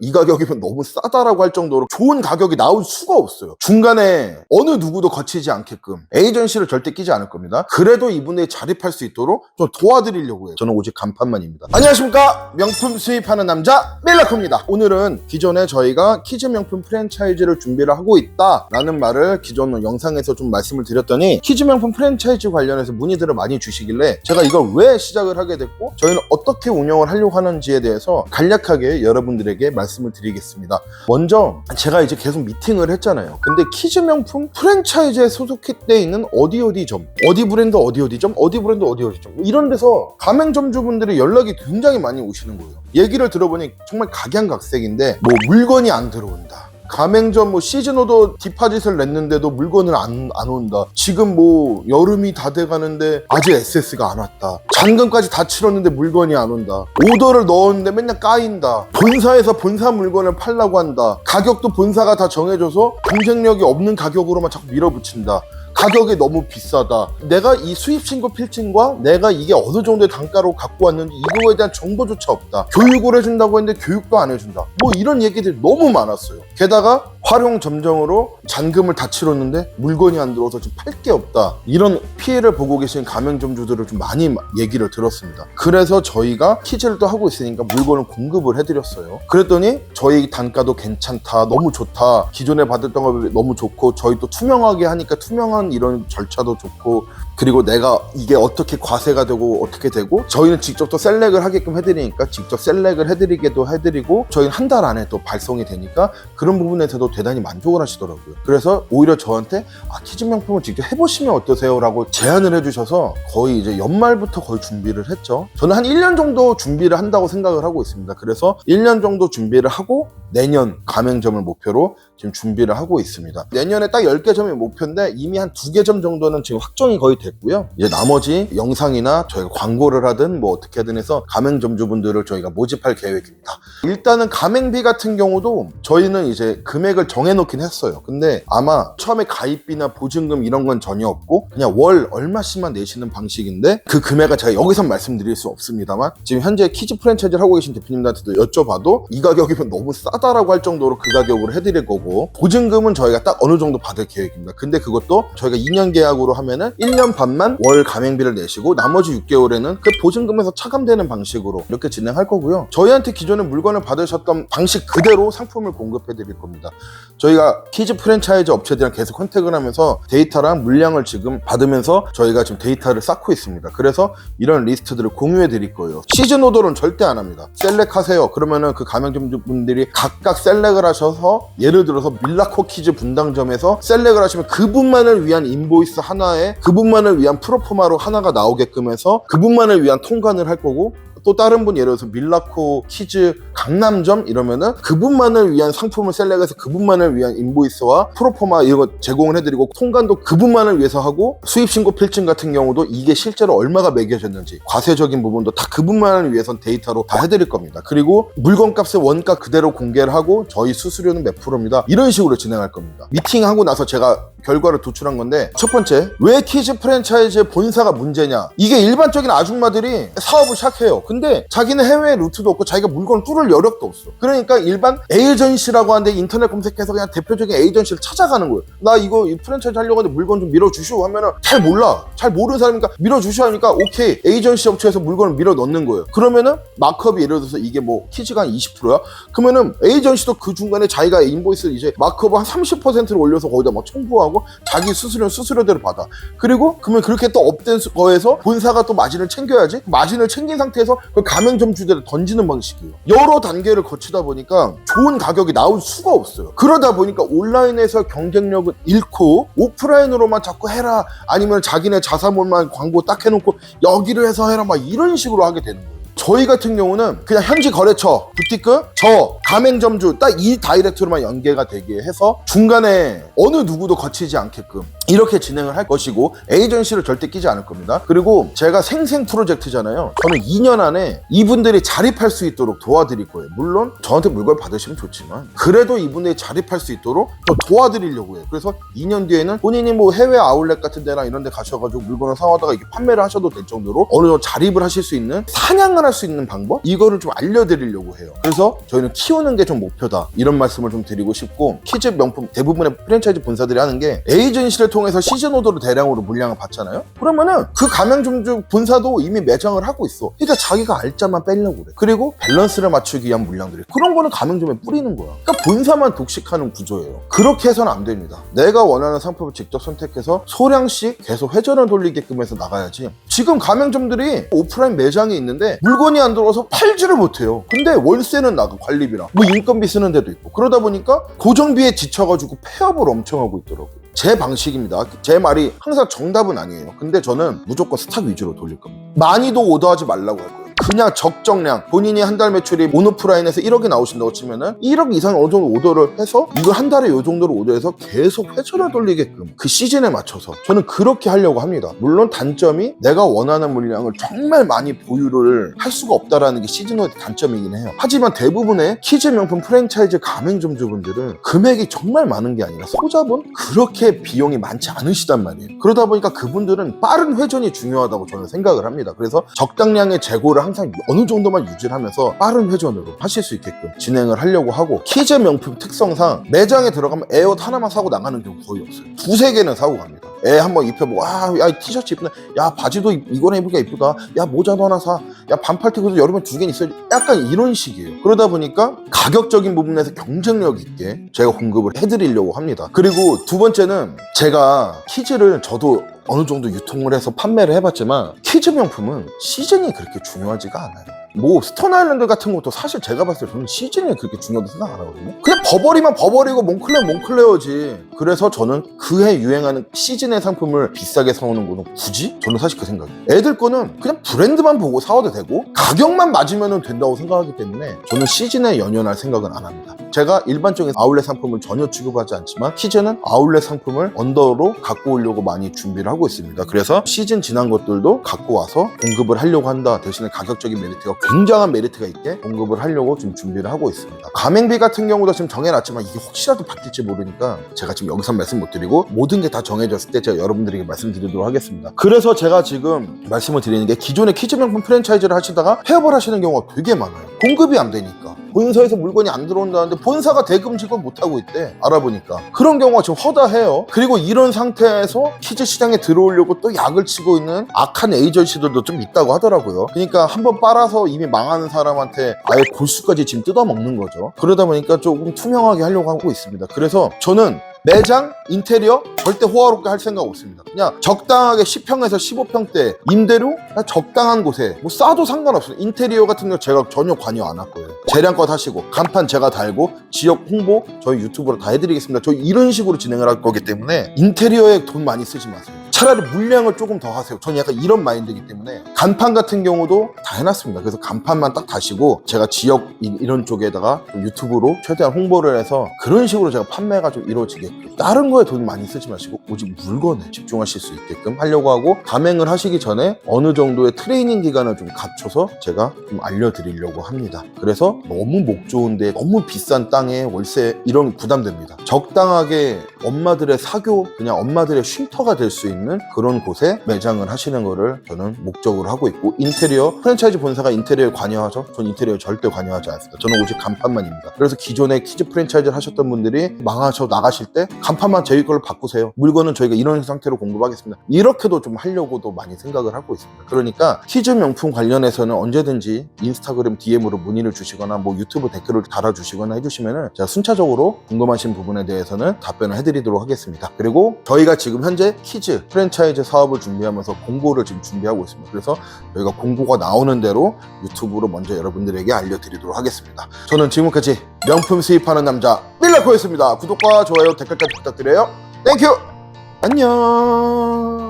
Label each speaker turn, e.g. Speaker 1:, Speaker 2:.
Speaker 1: 이 가격이면 너무 싸다라고 할 정도로 좋은 가격이 나올 수가 없어요. 중간에 어느 누구도 거치지 않게끔 에이전시를 절대 끼지 않을 겁니다. 그래도 이분들이 자립할 수 있도록 좀 도와드리려고 해요. 저는 오직 간판만입니다. 안녕하십니까, 명품 수입하는 남자 밀라코입니다. 오늘은 기존에 저희가 키즈 명품 프랜차이즈를 준비를 하고 있다라는 말을 기존 영상에서 좀 말씀을 드렸더니 키즈 명품 프랜차이즈 관련해서 문의들을 많이 주시길래 제가 이걸 왜 시작을 하게 됐고 저희는 어떻게 운영을 하려고 하는지에 대해서 간략하게 여러분들에게 말씀을 드리겠습니다. 먼저 제가 이제 계속 미팅을 했잖아요. 근데 키즈 명품 프랜차이즈에 소속돼 있는 어디점, 어디 브랜드 어디점, 어디 브랜드 어디점 이런 데서 가맹점주분들이 연락이 굉장히 많이 오시는 거예요. 얘기를 들어보니 정말 각양각색인데 뭐 물건이 안 들어온다, 가맹점 뭐 시즌 오더 디파짓을 냈는데도 물건을 안 온다, 지금 뭐 여름이 다 돼가는데 아직 SS가 안 왔다, 잔금까지 다 치렀는데 물건이 안 온다, 오더를 넣었는데 맨날 까인다, 본사에서 본사 물건을 팔라고 한다, 가격도 본사가 다 정해줘서 경쟁력이 없는 가격으로만 자꾸 밀어붙인다, 가격이 너무 비싸다, 내가 이 수입 신고 필증과 내가 이게 어느 정도의 단가로 갖고 왔는지 이거에 대한 정보조차 없다, 교육을 해준다고 했는데 교육도 안 해준다, 뭐 이런 얘기들이 너무 많았어요. 게다가 활용 점정으로 잔금을 다 치렀는데 물건이 안 들어와서 지금 팔 게 없다, 이런 피해를 보고 계신 가맹점주들을 좀 많이 얘기를 들었습니다. 그래서 저희가 키즈를 또 하고 있으니까 물건을 공급을 해드렸어요. 그랬더니 저희 단가도 괜찮다, 너무 좋다, 기존에 받았던 거 너무 좋고 저희 또 투명하게 하니까 투명한 이런 절차도 좋고, 그리고 내가 이게 어떻게 과세가 되고 어떻게 되고 저희는 직접 또 셀렉을 하게끔 해드리니까 직접 셀렉을 해드리게도 해드리고 저희는 한 달 안에 또 발송이 되니까 그런 부분에서도 대단히 만족을 하시더라고요. 그래서 오히려 저한테 키즈 명품을 직접 해보시면 어떠세요? 라고 제안을 해주셔서 거의 이제 연말부터 거의 준비를 했죠. 저는 한 1년 정도 준비를 한다고 생각을 하고 있습니다. 그래서 1년 정도 준비를 하고 내년 가맹점을 목표로 지금 준비를 하고 있습니다. 내년에 딱 10개점이 목표인데 이미 한 2개점 정도는 지금 확정이 거의 됐고요. 이제 나머지 영상이나 저희가 광고를 하든 뭐 어떻게 하든 해서 가맹점주분들을 저희가 모집할 계획입니다. 일단은 가맹비 같은 경우도 저희는 이제 금액을 정해놓긴 했어요. 근데 아마 처음에 가입비나 보증금 이런 건 전혀 없고 그냥 월 얼마씩만 내시는 방식인데 그 금액은 제가 여기선 말씀드릴 수 없습니다만 지금 현재 키즈 프랜차이즈를 하고 계신 대표님들한테도 여쭤봐도 이 가격이면 너무 싸다라고 할 정도로 그 가격으로 해드릴 거고, 보증금은 저희가 딱 어느 정도 받을 계획입니다. 근데 그것도 저희가 2년 계약으로 하면은 1년 반만 월 가맹비를 내시고 나머지 6개월에는 그 보증금에서 차감되는 방식으로 이렇게 진행할 거고요. 저희한테 기존에 물건을 받으셨던 방식 그대로 상품을 공급해 드릴 겁니다. 저희가 키즈 프랜차이즈 업체들이랑 계속 컨택을 하면서 데이터랑 물량을 지금 받으면서 저희가 지금 데이터를 쌓고 있습니다. 그래서 이런 리스트들을 공유해 드릴 거예요. 시즌 오더는 절대 안 합니다. 셀렉하세요. 그러면은 그 가맹점주분들이 각각 셀렉을 하셔서 예를 들어서 밀라코 키즈 분당점에서 셀렉을 하시면 그분만을 위한 인보이스 하나에 그분만을 위한 프로포마로 하나가 나오게끔 해서 그분만을 위한 통관을 할 거고, 또 다른 분 예를 들어서 밀라코 키즈 강남점 이러면은 그분만을 위한 상품을 셀렉해서 그분만을 위한 인보이스와 프로포마 이런 거 제공을 해드리고, 통관도 그분만을 위해서 하고, 수입신고 필증 같은 경우도 이게 실제로 얼마가 매겨졌는지 과세적인 부분도 다 그분만을 위해선 데이터로 다 해드릴 겁니다. 그리고 물건값의 원가 그대로 공개를 하고 저희 수수료는 몇 프로입니다, 이런 식으로 진행할 겁니다. 미팅하고 나서 제가 결과를 도출한 건데, 첫 번째, 왜 키즈 프랜차이즈의 본사가 문제냐, 이게 일반적인 아줌마들이 사업을 시작해요. 근데 자기는 해외 루트도 없고 자기가 물건을 뚫을 여력도 없어. 그러니까 일반 에이전시라고 하는데 인터넷 검색해서 그냥 대표적인 에이전시를 찾아가는 거예요. 나 이거 이 프랜차이즈 하려고 하는데 물건 좀 밀어주시오 하면은 잘 몰라, 잘 모르는 사람이니까 밀어주시오 하니까 오케이, 에이전시 업체에서 물건을 밀어 넣는 거예요. 그러면은 마크업이 예를 들어서 이게 뭐 키즈가 한 20%야? 그러면은 에이전시도 그 중간에 자기가 인보이스를 이제 마크업을 한 30%를 올려서 거기다 막 청구하고 자기 수수료대로 받아. 그리고 그러면 그렇게 또 업된 거에서 본사가 또 마진을 챙겨야지. 마진을 챙긴 상태에서 그 가맹점주들을 던지는 방식이에요. 여러 단계를 거치다 보니까 좋은 가격이 나올 수가 없어요. 그러다 보니까 온라인에서 경쟁력을 잃고 오프라인으로만 자꾸 해라, 아니면 자기네 자사몰만 광고 딱 해놓고 여기를 해서 해라, 막 이런 식으로 하게 되는 거예요. 저희 같은 경우는 그냥 현지 거래처, 부티크, 저, 가맹점주 딱 이 다이렉트로만 연계가 되게 해서 중간에 어느 누구도 거치지 않게끔 이렇게 진행을 할 것이고, 에이전시를 절대 끼지 않을 겁니다. 그리고 제가 생생 프로젝트잖아요. 저는 2년 안에 이분들이 자립할 수 있도록 도와드릴 거예요. 물론 저한테 물건 받으시면 좋지만 그래도 이분들이 자립할 수 있도록 또 도와드리려고 해요. 그래서 2년 뒤에는 본인이 뭐 해외 아울렛 같은 데나 이런 데 가셔가지고 물건을 사와다가 이렇게 판매를 하셔도 될 정도로 어느 정도 자립을 하실 수 있는, 사냥을 생활할 수 있는 방법? 이거를 좀 알려드리려고 해요. 그래서 저희는 키우는 게 좀 목표다, 이런 말씀을 좀 드리고 싶고, 키즈 명품 대부분의 프랜차이즈 본사들이 하는 게 에이전시를 통해서 시즌 오더로 대량으로 물량을 받잖아요. 그러면은 그 가맹점주 본사도 이미 매장을 하고 있어. 그러니까 자기가 알짜만 빼려고 그래. 그리고 밸런스를 맞추기 위한 물량들이, 그런 거는 가맹점에 뿌리는 거야. 그러니까 본사만 독식하는 구조예요. 그렇게 해서는 안 됩니다. 내가 원하는 상품을 직접 선택해서 소량씩 계속 회전을 돌리게끔 해서 나가야지. 지금 가맹점들이 오프라인 매장에 있는데 물건이 안 들어와서 팔지를 못해요. 근데 월세는 나가, 관리비랑 뭐 인건비 쓰는 데도 있고, 그러다 보니까 고정비에 지쳐가지고 폐업을 엄청 하고 있더라고요. 제 방식입니다. 제 말이 항상 정답은 아니에요. 근데 저는 무조건 스탁 위주로 돌릴 겁니다. 많이도 오더하지 말라고 할 거예요. 그냥 적정량, 본인이 한 달 매출이 온오프라인에서 1억이 나오신다고 치면은 1억 이상 어느 정도 오더를 해서 이걸 한 달에 요 정도로 오더해서 계속 회전을 돌리게끔 그 시즌에 맞춰서 저는 그렇게 하려고 합니다. 물론 단점이 내가 원하는 물량을 정말 많이 보유를 할 수가 없다라는 게 시즌5의 단점이긴 해요. 하지만 대부분의 키즈 명품 프랜차이즈 가맹점주분들은 금액이 정말 많은 게 아니라 소자본? 그렇게 비용이 많지 않으시단 말이에요. 그러다 보니까 그분들은 빠른 회전이 중요하다고 저는 생각을 합니다. 그래서 적당량의 재고를 항상 어느 정도만 유지를 하면서 빠른 회전으로 하실 수 있게끔 진행을 하려고 하고, 키즈 명품 특성상 매장에 들어가면 에어옷 하나만 사고 나가는 경우 거의 없어요. 두세 개는 사고 갑니다. 애 한번 입혀보고, 야, 이 티셔츠 이쁘네, 야, 바지도 이거나 입으니까 이쁘다, 야, 모자도 하나 사, 야, 반팔 티셔츠 여름에 2개 있어야지, 약간 이런 식이에요. 그러다 보니까 가격적인 부분에서 경쟁력 있게 제가 공급을 해드리려고 합니다. 그리고 두 번째는, 제가 키즈를 저도 어느 정도 유통을 해서 판매를 해봤지만 키즈 명품은 시즌이 그렇게 중요하지가 않아요. 뭐 스톤 아일랜드 같은 것도 사실 제가 봤을 때 저는 시즌이 그렇게 중요하다고 생각 안 하거든요. 그냥 버버리면 버버리고 몽클레어는 몽클레어지. 그래서 저는 그해 유행하는 시즌의 상품을 비싸게 사오는 거는 굳이? 저는 사실 그 생각이에요. 애들 거는 그냥 브랜드만 보고 사와도 되고 가격만 맞으면 된다고 생각하기 때문에 저는 시즌에 연연할 생각은 안 합니다. 제가 일반적인 아울렛 상품을 전혀 취급하지 않지만 키즈는 아울렛 상품을 언더로 갖고 오려고 많이 준비를 하고 있습니다. 그래서 시즌 지난 것들도 갖고 와서 공급을 하려고 한다. 대신에 가격적인 메리트가 굉장한 메리트가 있게 공급을 하려고 좀 준비를 하고 있습니다. 가맹비 같은 경우도 지금 정해놨지만 이게 혹시라도 바뀔지 모르니까 제가 지금 여기서 말씀 못 드리고, 모든 게 다 정해졌을 때 제가 여러분들에게 말씀드리도록 하겠습니다. 그래서 제가 지금 말씀을 드리는 게, 기존의 키즈 명품 프랜차이즈를 하시다가 폐업을 하시는 경우가 되게 많아요. 공급이 안 되니까. 본사에서 물건이 안 들어온다는데 본사가 대금 지급 못하고 있대, 알아보니까. 그런 경우가 지금 허다해요. 그리고 이런 상태에서 키즈 시장에 들어오려고 또 약을 치고 있는 악한 에이전시들도 좀 있다고 하더라고요. 그러니까 한번 빨아서 이미 망하는 사람한테 아예 골수까지 지금 뜯어먹는 거죠. 그러다 보니까 조금 투명하게 하려고 하고 있습니다. 그래서 저는 매장, 인테리어 절대 호화롭게 할 생각 없습니다. 그냥 적당하게 10평에서 15평대 임대료 적당한 곳에 뭐 싸도 상관없어요. 인테리어 같은 거 제가 전혀 관여 안 할 거예요. 재량껏 하시고 간판 제가 달고 지역 홍보 저희 유튜브로 다 해드리겠습니다. 저희 이런 식으로 진행을 할 거기 때문에 인테리어에 돈 많이 쓰지 마세요. 차라리 물량을 조금 더 하세요. 저는 약간 이런 마인드이기 때문에. 간판 같은 경우도 다 해놨습니다. 그래서 간판만 딱 다시고 제가 지역 이런 쪽에다가 유튜브로 최대한 홍보를 해서 그런 식으로 제가 판매가 좀 이루어지게끔, 다른 거에 돈 많이 쓰지 마시고 오직 물건에 집중하실 수 있게끔 하려고 하고, 가맹을 하시기 전에 어느 정도의 트레이닝 기간을 좀 갖춰서 제가 좀 알려드리려고 합니다. 그래서 너무 목 좋은데 너무 비싼 땅에 월세 이런 부담됩니다. 적당하게 엄마들의 사교, 그냥 엄마들의 쉼터가 될 수 있는 그런 곳에 매장을 하시는 거를 저는 목적으로 하고 있고, 인테리어, 프랜차이즈 본사가 인테리어에 관여하죠? 전 인테리어에 절대 관여하지 않습니다. 저는 오직 간판만입니다. 그래서 기존에 키즈 프랜차이즈를 하셨던 분들이 망하셔 나가실 때 간판만 저희 걸로 바꾸세요. 물건은 저희가 이런 상태로 공급하겠습니다. 이렇게도 좀 하려고도 많이 생각을 하고 있습니다. 그러니까 키즈 명품 관련해서는 언제든지 인스타그램 DM으로 문의를 주시거나 뭐 유튜브 댓글을 달아주시거나 해주시면은 제가 순차적으로 궁금하신 부분에 대해서는 답변을 해드리도록 하겠습니다. 그리고 저희가 지금 현재 키즈 프랜차이즈 사업을 준비하면서 공고를 지금 준비하고 있습니다. 그래서 저희가 공고가 나오는 대로 유튜브로 먼저 여러분들에게 알려드리도록 하겠습니다. 저는 지금까지 명품 수입하는 남자 밀라코였습니다. 구독과 좋아요, 댓글까지 부탁드려요. 땡큐! 안녕!